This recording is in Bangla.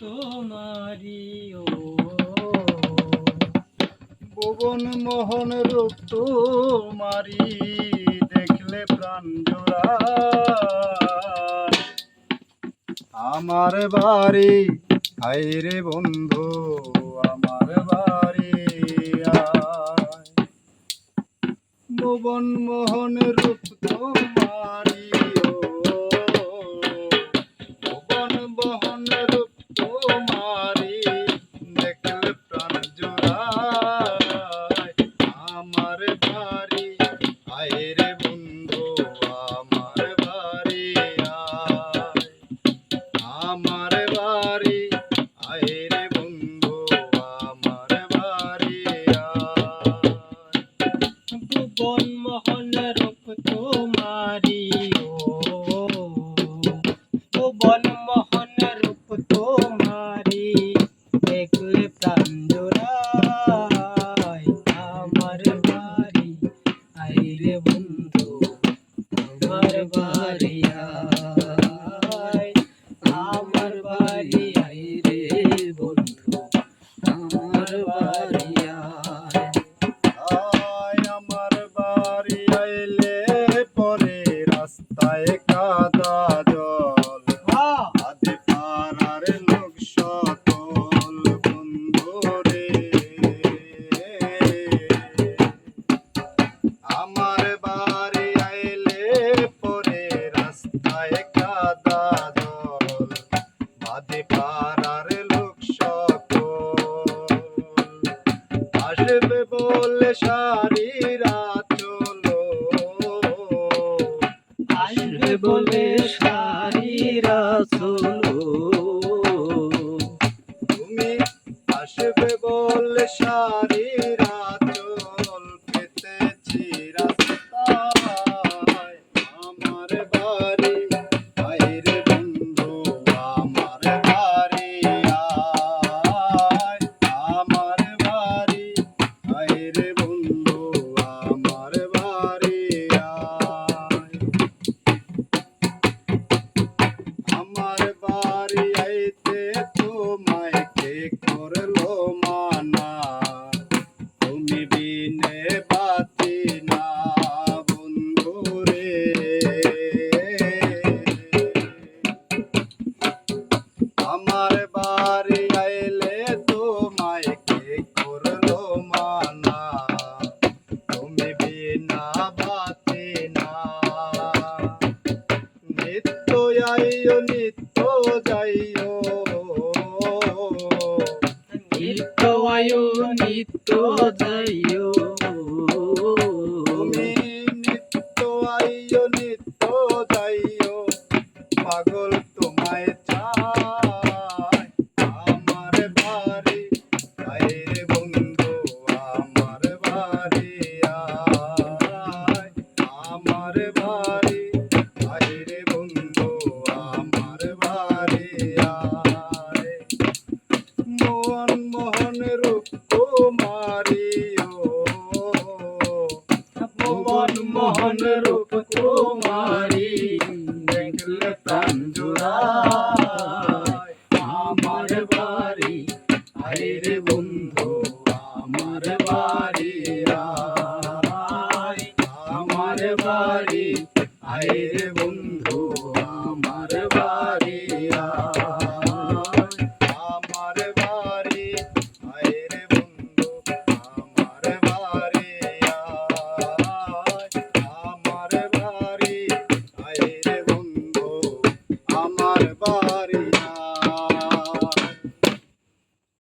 তোমারি ও ভুবন মোহন রূপ তোমারি দেখলে প্রাণ জোড়ায়। আমার বাড়ি আইরে বন্ধু আমার বাড়ি আয়। ভুবন মোহন রূপ তোমারি ও ভুবন মোহন রূপ তোমারি দেখলে প্রাণ জোড়ায়। আমার বাড়ি আইরে বন্ধু আমার বাড়ি আয়। আমার বাড়ি আইরে বন্ধু আমার বাড়ি আয়। ভুবন মোহন রূপ তোমারি ও ভুবন মোহন রূপ তোমারি দেখলে প্রাণ জোড়ায়। আমার বাড়ি আইরে বন্ধু আমার বাড়ি আয়। আমার বাড়ি আইরে বন্ধু আমার বাড়ি আয়। আয় আমার বাড়ি আইলে পরে রাস্তায় কাদা জল। আধে পাড়ার লোক সকল বন্ধু রে। আমার বাড়ি আইলে পরে রাস্তায় কাদা জল। আধে পাড়ার লোক সকল আসবে বলে সারিরা চলো। আসবে বলে সারিরা চলো। তুমি আসবে বলে সারিরা চল পেতেছি রাস্তায়। আমার বাড়ি আইরে বন্ধু আমার বাড়ি আয়। আমার বাড়ি আইরে বন্ধু আমার বাড়ি আয়। আমার বাড়ি আইতে তোমায় কে করলো মানা। তুমি বিনে বাতি না বন্ধু রে। আমার বাড়ি আইলে তোমায় কে করলো মানা। তুমি বিনা বাতি না। নিত্য আইও নিত্য যাইও। নিত্য আয়ো নিত্য যাইও। তুমি নিত্য আইও নিত্য যাইও। পাগল তোমায় চায়। আমার বাড়ি আইরে বন্ধু আমার বাড়ি আয়। আমার বাড়ি আইরে বন্ধু আমার বাড়ি আয়। মোহন মোহন রূপ কুমারী ও ভুবন মোহন রূপ তোমারি দেখলে প্রাণ জোড়ায়। আমার বাড়ি আইরে বন্ধু আমার বাড়ি আয়। আমার বাড়ি আইরে বন্ধু